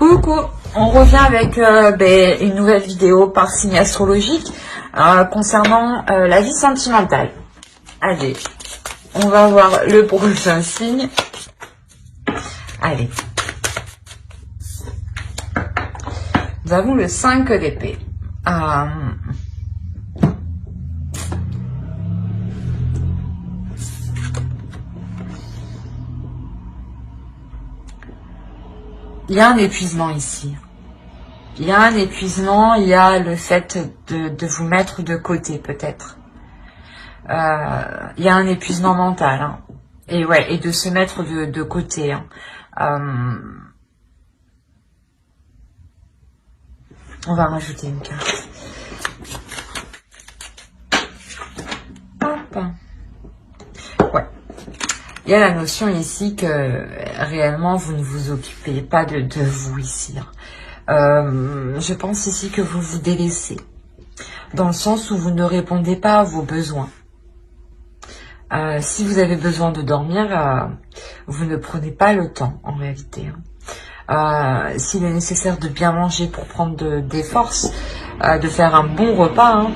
Coucou, on revient avec une nouvelle vidéo par signe astrologique concernant la vie sentimentale. Allez, on va voir le prochain signe. Allez. Nous avons le 5 d'épée. Il y a un épuisement ici. Il y a un épuisement, il y a le fait de vous mettre de côté peut-être. Il y a un épuisement mental. Hein. Et ouais, et de se mettre de côté. Hein. On va rajouter une carte. Hop. Ouais. Il y a la notion ici que réellement vous ne vous occupez pas de vous ici. Je pense ici que vous vous délaissez. Dans le sens où vous ne répondez pas à vos besoins. Si vous avez besoin de dormir, vous ne prenez pas le temps en réalité. S'il est nécessaire de bien manger pour prendre des forces, de faire un bon repas,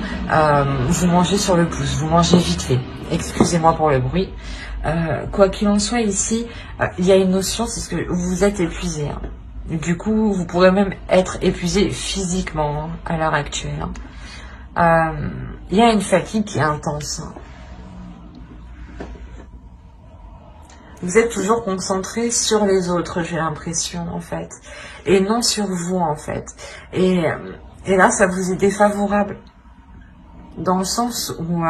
vous mangez sur le pouce, vous mangez vite fait. Excusez-moi pour le bruit. Quoi qu'il en soit ici, il y a une notion, c'est ce que vous êtes épuisé. Hein. Du coup, vous pourrez même être épuisé physiquement à l'heure actuelle. Il y a une fatigue qui est intense. Hein. Vous êtes toujours concentré sur les autres, j'ai l'impression, en fait. Et non sur vous, en fait. Et là, ça vous est défavorable. Dans le sens où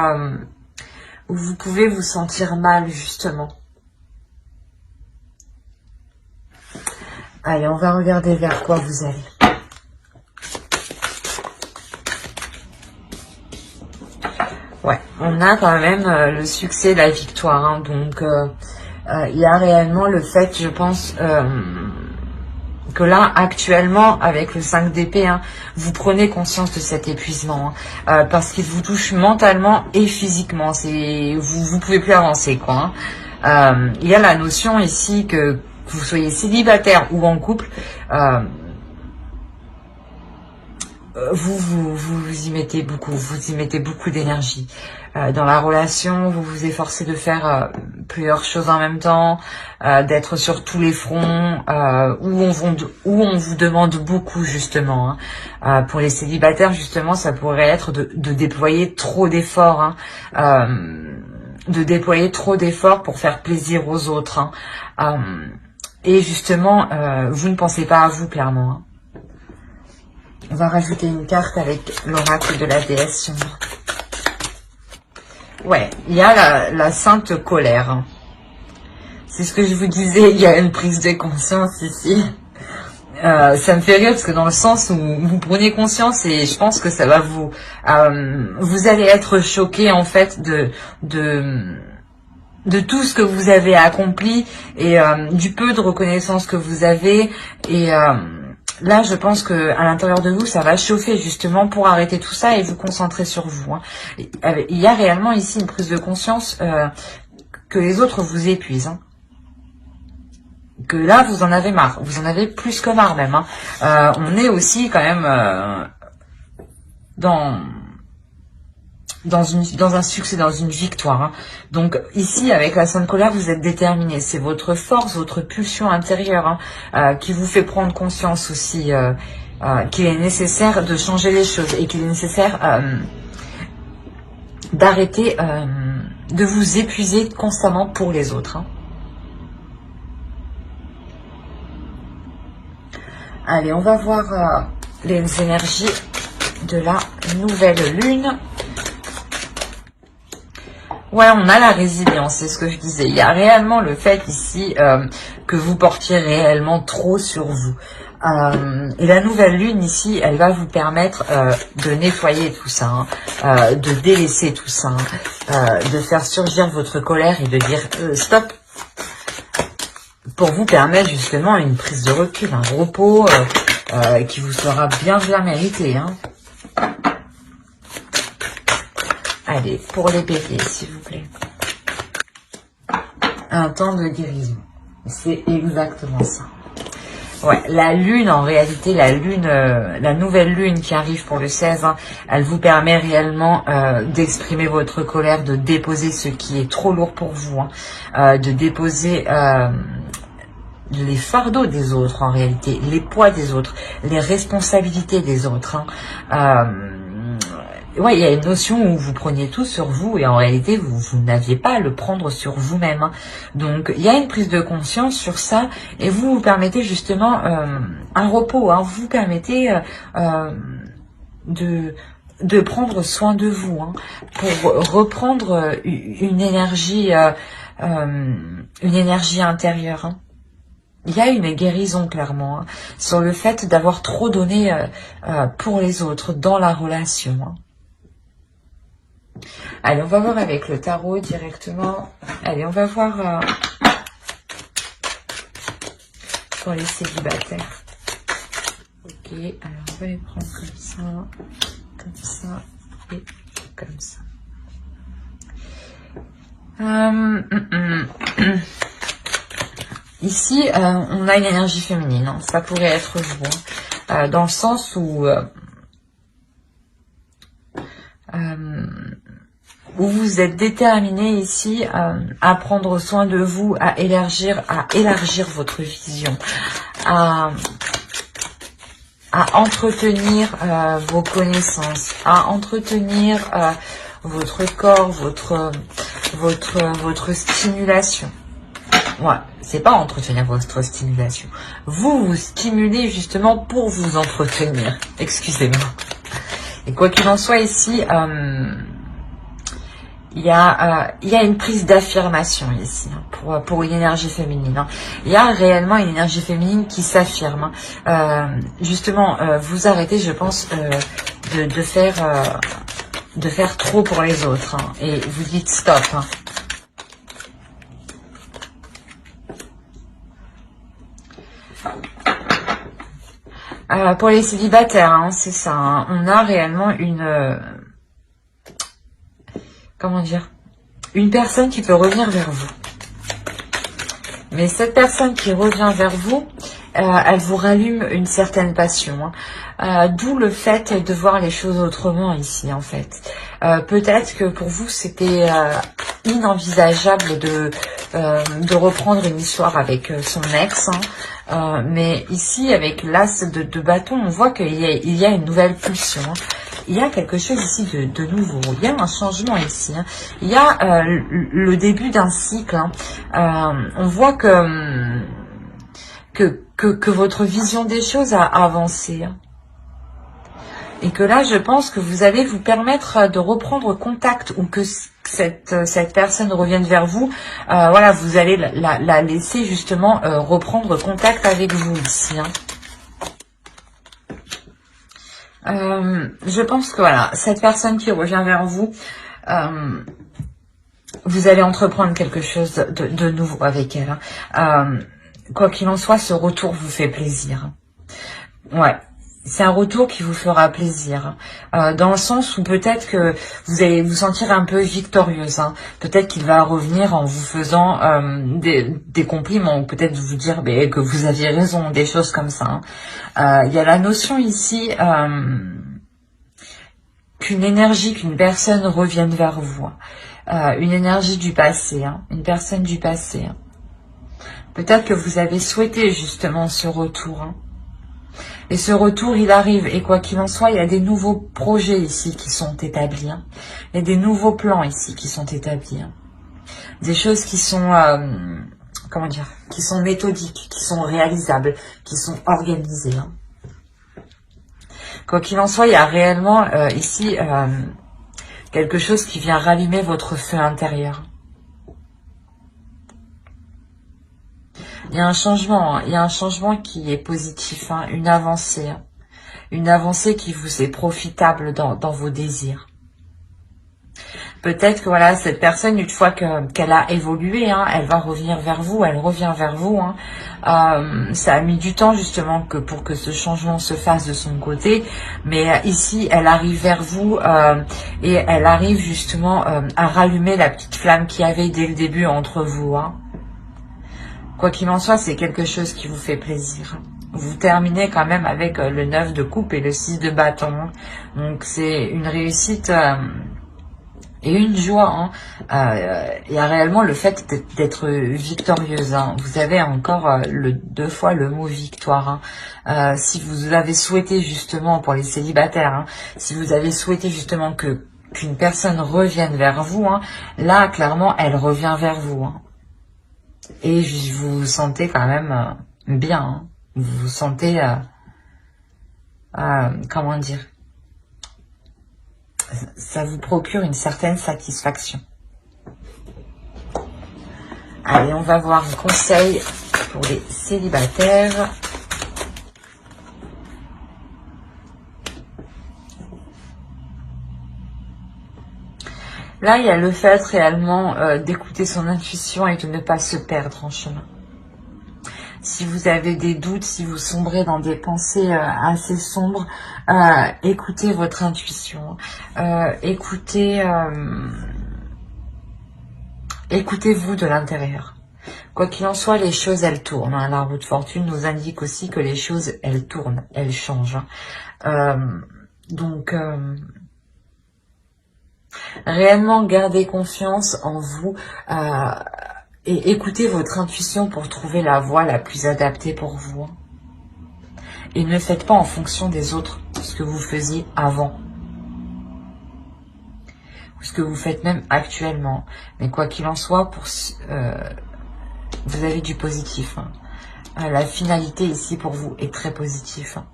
vous pouvez vous sentir mal, justement. Allez, on va regarder vers quoi vous allez. Ouais, on a quand même le succès, la victoire. Hein, donc, il y a réellement le fait, je pense, que là, actuellement, avec le 5 d'épée, hein, vous prenez conscience de cet épuisement. Hein, parce qu'il vous touche mentalement et physiquement. Vous pouvez plus avancer, quoi. Hein. Il y a la notion ici que vous soyez célibataire ou en couple, vous y mettez beaucoup d'énergie. Dans la relation, vous vous efforcez de faire plusieurs choses en même temps, d'être sur tous les fronts, où on vous demande beaucoup justement. Hein. Pour les célibataires, justement, ça pourrait être de déployer trop d'efforts, hein, de déployer trop d'efforts pour faire plaisir aux autres. Hein. Et justement, vous ne pensez pas à vous clairement. Hein. On va rajouter une carte avec l'oracle de la déesse sombre. Ouais, il y a la sainte colère. C'est ce que je vous disais, il y a une prise de conscience ici. Ça me fait rire parce que dans le sens où vous prenez conscience et je pense que ça va vous allez être choqué en fait de tout ce que vous avez accompli et du peu de reconnaissance que vous avez et là, je pense que à l'intérieur de vous, ça va chauffer justement pour arrêter tout ça et vous concentrer sur vous. Hein. Il y a réellement ici une prise de conscience que les autres vous épuisent. Hein. Que là, vous en avez marre. Vous en avez plus que marre même. Hein. On est aussi quand même dans un succès, dans une victoire. Hein. Donc ici, avec la sainte colère, vous êtes déterminé. C'est votre force, votre pulsion intérieure qui vous fait prendre conscience aussi qu'il est nécessaire de changer les choses et qu'il est nécessaire d'arrêter de vous épuiser constamment pour les autres. Hein. Allez, on va voir les énergies de la nouvelle lune. Ouais, on a la résilience, c'est ce que je disais. Il y a réellement le fait ici que vous portiez réellement trop sur vous. Et la nouvelle lune ici, elle va vous permettre de nettoyer tout ça, hein, de délaisser tout ça, hein, de faire surgir votre colère et de dire stop, pour vous permettre justement une prise de recul, un repos qui vous sera bien mérité. Hein. Allez, pour les béliers, s'il vous plaît. Un temps de guérison. C'est exactement ça. Ouais, la lune, en réalité, la lune, la nouvelle lune qui arrive pour le 16, hein, elle vous permet réellement d'exprimer votre colère, de déposer ce qui est trop lourd pour vous, hein, de déposer les fardeaux des autres, en réalité, les poids des autres, les responsabilités des autres. Hein. Ouais, il y a une notion où vous preniez tout sur vous et en réalité, vous n'aviez pas à le prendre sur vous-même. Hein. Donc, il y a une prise de conscience sur ça et vous vous permettez justement un repos. Hein. Vous permettez de prendre soin de vous hein, pour reprendre une énergie intérieure. Hein. Il y a une guérison clairement hein, sur le fait d'avoir trop donné pour les autres dans la relation. Hein. Allez, on va voir avec le tarot directement. Allez, on va voir pour les célibataires. Ok, alors on va les prendre comme ça et comme ça. Ici, on a une énergie féminine. Hein. Ça pourrait être vous. Hein. Dans le sens où vous êtes déterminé ici à prendre soin de vous, à élargir votre vision, à entretenir vos connaissances, à entretenir votre corps, votre stimulation. Ouais, c'est pas entretenir votre stimulation. Vous vous stimulez justement pour vous entretenir. Excusez-moi. Et quoi qu'il en soit ici, il y a une prise d'affirmation ici hein, pour une énergie féminine. Hein. Il y a réellement une énergie féminine qui s'affirme. Hein. Justement, vous arrêtez, je pense, de faire trop pour les autres. Hein, et vous dites stop. Hein. Pour les célibataires, hein, c'est ça. Hein, on a réellement une... comment dire, une personne qui peut revenir vers vous. Mais cette personne qui revient vers vous, elle vous rallume une certaine passion. Hein. D'où le fait de voir les choses autrement ici, en fait. Peut-être que pour vous, c'était inenvisageable de reprendre une histoire avec son ex. Hein. Mais ici, avec l'as de bâton, on voit qu'il y a une nouvelle pulsion. Hein. Il y a quelque chose ici de nouveau. Il y a un changement ici. Hein. Il y a le début d'un cycle. Hein. On voit que votre vision des choses a avancé. Hein. Et que là, je pense que vous allez vous permettre de reprendre contact ou que cette personne revienne vers vous. Voilà, vous allez la laisser justement reprendre contact avec vous ici. Hein. Je pense que voilà, cette personne qui revient vers vous, vous allez entreprendre quelque chose de nouveau avec elle. Hein. Quoi qu'il en soit, ce retour vous fait plaisir. Ouais, c'est un retour qui vous fera plaisir. Dans le sens où peut-être que vous allez vous sentir un peu victorieuse. Hein. Peut-être qu'il va revenir en vous faisant des compliments ou peut-être vous dire que vous aviez raison, des choses comme ça. Hein. Il y a la notion ici qu'une énergie, qu'une personne revienne vers vous. Une énergie du passé, hein. Une personne du passé. Hein. Peut-être que vous avez souhaité justement ce retour. Hein. Et ce retour, il arrive. Et quoi qu'il en soit, il y a des nouveaux projets ici qui sont établis. Hein. Il y a des nouveaux plans ici qui sont établis. Hein. Des choses qui sont, comment dire, qui sont méthodiques, qui sont réalisables, qui sont organisées. Hein. Quoi qu'il en soit, il y a réellement ici quelque chose qui vient rallumer votre feu intérieur. Il y a un changement, hein. Il y a un changement qui est positif, hein. Une avancée. Hein. Une avancée qui vous est profitable dans vos désirs. Peut-être que voilà, cette personne, une fois qu'elle a évolué, hein, elle va revenir vers vous, elle revient vers vous. Hein. Ça a mis du temps justement pour que ce changement se fasse de son côté. Mais ici, elle arrive vers vous et elle arrive justement à rallumer la petite flamme qu'il y avait dès le début entre vous. Hein. Quoi qu'il en soit, c'est quelque chose qui vous fait plaisir. vous terminez quand même avec le 9 de coupe et le 6 de bâton. Hein. Donc c'est une réussite et une joie. Hein. Il y a réellement le fait d'être victorieuse. Hein. Vous avez encore deux fois le mot victoire. Hein. Si vous avez souhaité justement, pour les célibataires, hein, si vous avez souhaité justement qu'une personne revienne vers vous, hein, là clairement elle revient vers vous. Hein. Et vous vous sentez quand même bien. Hein. Vous vous sentez, comment dire, ça vous procure une certaine satisfaction. Allez, on va voir un conseil pour les célibataires. Là, il y a le fait réellement d'écouter son intuition et de ne pas se perdre en chemin. Si vous avez des doutes, si vous sombrez dans des pensées assez sombres, écoutez votre intuition. Écoutez-vous de l'intérieur. Quoi qu'il en soit, les choses, elles tournent. Hein. L'arbre de fortune nous indique aussi que les choses, elles tournent, elles changent. Hein. Donc, réellement, gardez confiance en vous. Et écoutez votre intuition pour trouver la voie la plus adaptée pour vous. Et ne faites pas en fonction des autres ce que vous faisiez avant. Ou ce que vous faites même actuellement. Mais quoi qu'il en soit, vous avez du positif. Hein. La finalité ici pour vous est très positive. Hein.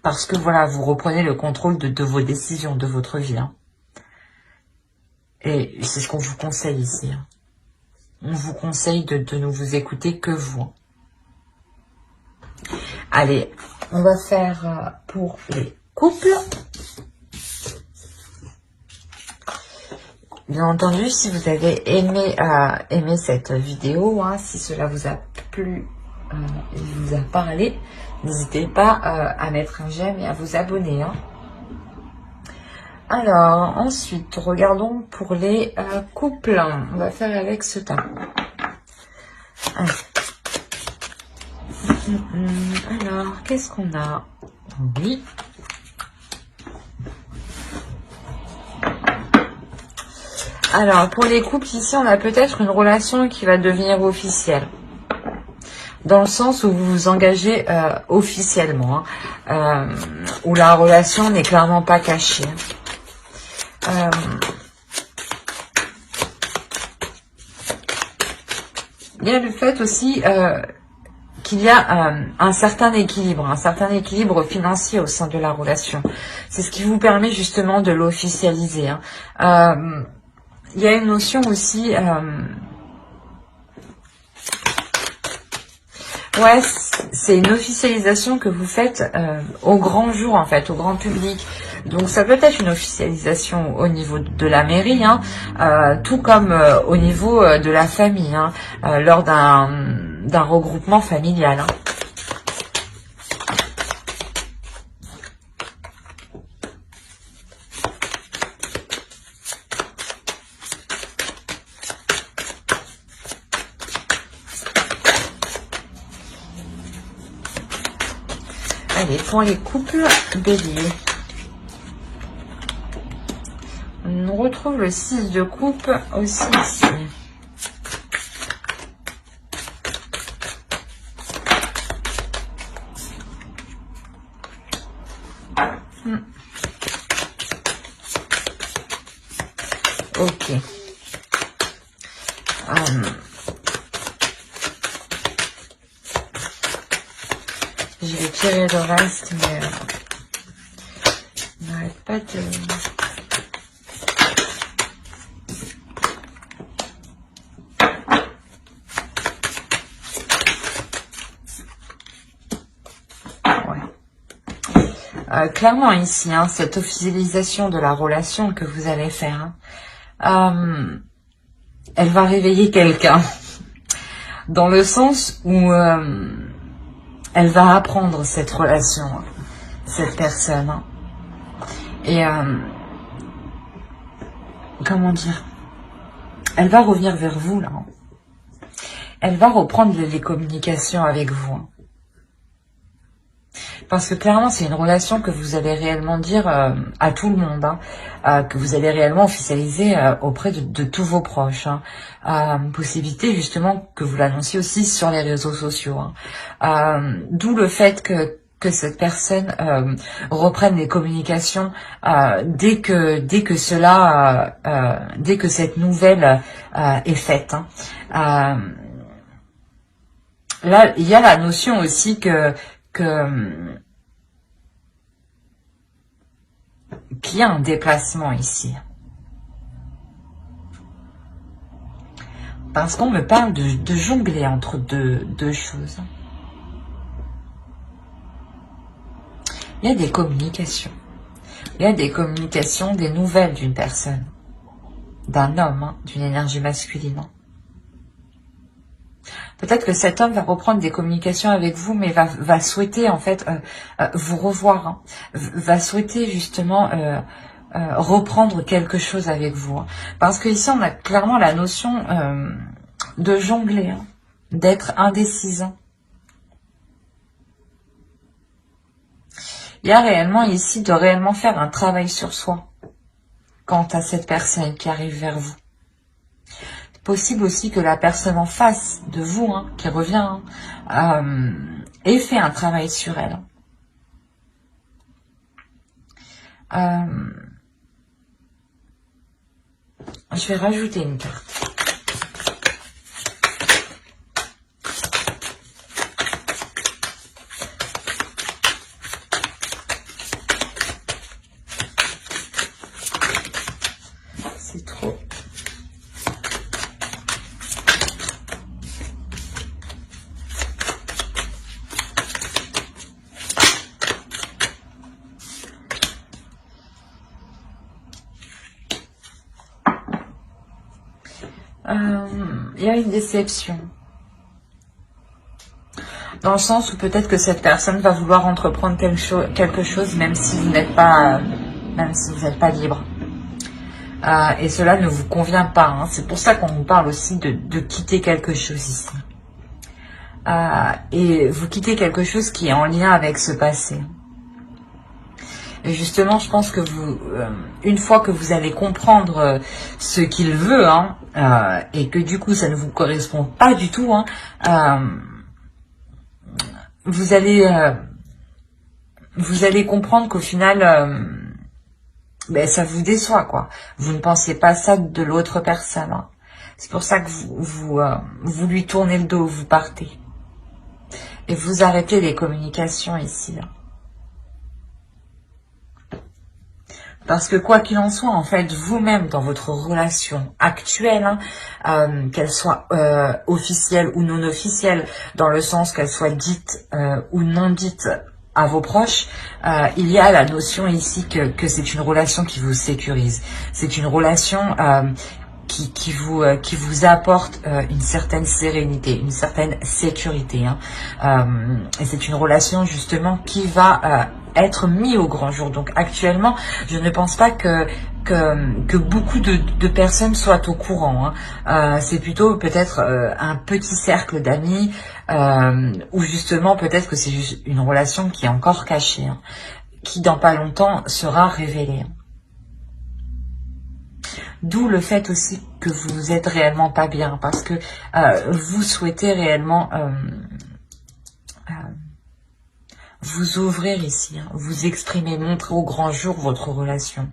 Parce que voilà, vous reprenez le contrôle de vos décisions, de votre vie. Hein. Et c'est ce qu'on vous conseille ici. Hein. On vous conseille de ne vous écouter que vous. Allez, on va faire pour les couples. Bien entendu, si vous avez aimé cette vidéo, hein, si cela vous a plu, et vous a parlé, n'hésitez pas à mettre un j'aime et à vous abonner. Hein. Alors, ensuite, regardons pour les couples. On va faire avec ce tas. Alors, qu'est-ce qu'on a? Oui. Alors, pour les couples, ici, on a peut-être une relation qui va devenir officielle. Dans le sens où vous vous engagez officiellement. Hein, où la relation n'est clairement pas cachée. Il y a le fait aussi qu'il y a un certain équilibre financier au sein de la relation. C'est ce qui vous permet justement de l'officialiser. Hein. Il y a une notion aussi... ouais, c'est une officialisation que vous faites au grand jour, en fait, au grand public. Donc, ça peut être une officialisation au niveau de la mairie, hein, tout comme au niveau de la famille, hein, lors d'un regroupement familial. Hein. Allez, pour les couples bélier. On retrouve le 6 de coupe aussi ici. Ok. Je vais tirer le reste, mais on n'arrête pas de... Clairement ici, hein, cette officialisation de la relation que vous allez faire, hein, elle va réveiller quelqu'un. Dans le sens où elle va apprendre cette relation, cette personne. Hein. Et comment dire, elle va revenir vers vous là. Elle va reprendre les communications avec vous. Hein. Parce que clairement, c'est une relation que vous allez réellement dire à tout le monde, hein, que vous allez réellement officialiser auprès de tous vos proches. Hein. Possibilité justement que vous l'annonciez aussi sur les réseaux sociaux. Hein. D'où le fait que cette personne reprenne les communications dès que cette nouvelle est faite. Hein. Là, il y a la notion aussi qu'il y a un déplacement ici. Parce qu'on me parle de jongler entre deux choses. Il y a des communications. Il y a des communications, des nouvelles d'une personne, d'un homme, hein, d'une énergie masculine. Peut-être que cet homme va reprendre des communications avec vous, mais va souhaiter en fait vous revoir, hein, va souhaiter justement reprendre quelque chose avec vous. Hein. Parce que ici on a clairement la notion de jongler, hein, d'être indécise. Hein. Il y a réellement ici de réellement faire un travail sur soi quant à cette personne qui arrive vers vous. Possible aussi que la personne en face de vous, hein, qui revient, hein, ait fait un travail sur elle. Je vais rajouter une carte. C'est trop. Il y a une déception. Dans le sens où peut-être que cette personne va vouloir entreprendre quelque chose même si vous n'êtes pas, libre. Et cela ne vous convient pas. Hein. C'est pour ça qu'on vous parle aussi de quitter quelque chose ici. Et vous quittez quelque chose qui est en lien avec ce passé. Et justement, je pense que une fois que vous allez comprendre ce qu'il veut, hein, et que du coup ça ne vous correspond pas du tout, hein, vous allez comprendre qu'au final, ça vous déçoit, quoi. Vous ne pensez pas ça de l'autre personne. Hein. C'est pour ça que vous lui tournez le dos, vous partez. Et vous arrêtez les communications ici. Hein. Parce que quoi qu'il en soit, en fait, vous-même, dans votre relation actuelle, hein, qu'elle soit officielle ou non officielle, dans le sens qu'elle soit dite ou non dite à vos proches, il y a la notion ici que c'est une relation qui vous sécurise. C'est une relation qui vous apporte une certaine sérénité, une certaine sécurité. Hein. Et c'est une relation justement qui va être mise au grand jour. Donc actuellement, je ne pense pas que beaucoup de personnes soient au courant. Hein. C'est plutôt peut-être un petit cercle d'amis ou justement peut-être que c'est juste une relation qui est encore cachée, hein, qui dans pas longtemps sera révélée. D'où le fait aussi que vous êtes réellement pas bien, parce que vous souhaitez réellement vous ouvrir ici, hein, vous exprimer, montrer au grand jour votre relation.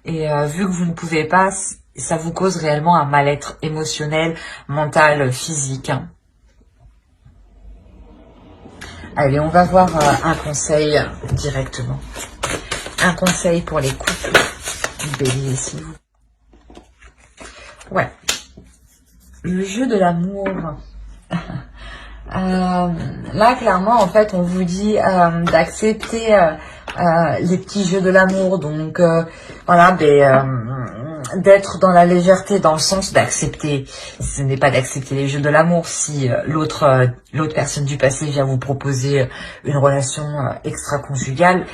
Et vu que vous ne pouvez pas, ça vous cause réellement un mal-être émotionnel, mental, physique. Hein. Allez, on va voir un conseil directement. Un conseil pour les couples. Bélier, s'il vous plaît. Ouais, le jeu de l'amour. Là, clairement, en fait, on vous dit d'accepter les petits jeux de l'amour. Donc, voilà, d'être dans la légèreté, dans le sens d'accepter. Ce n'est pas d'accepter les jeux de l'amour si l'autre personne du passé vient vous proposer une relation extra-conjugale.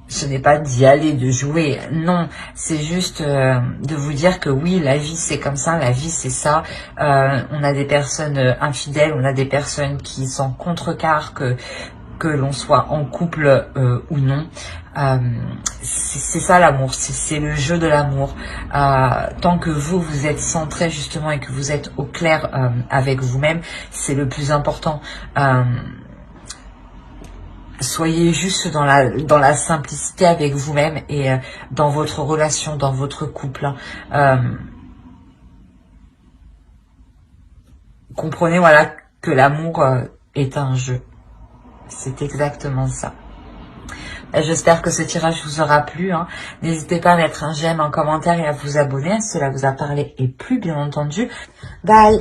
Ce n'est pas d'y aller, de jouer, non, c'est juste de vous dire que oui, la vie c'est comme ça, la vie c'est ça, on a des personnes infidèles, on a des personnes qui sont contrecarrent, que que l'on soit en couple ou non. C'est ça l'amour, c'est le jeu de l'amour. Tant que vous êtes centré justement et que vous êtes au clair avec vous-même, c'est le plus important. Soyez juste dans la simplicité avec vous-même et dans votre relation, dans votre couple. Comprenez, voilà, que l'amour est un jeu. C'est exactement ça. J'espère que ce tirage vous aura plu. N'hésitez pas à mettre un j'aime, un commentaire et à vous abonner. Cela vous a parlé et plu, bien entendu. Bye!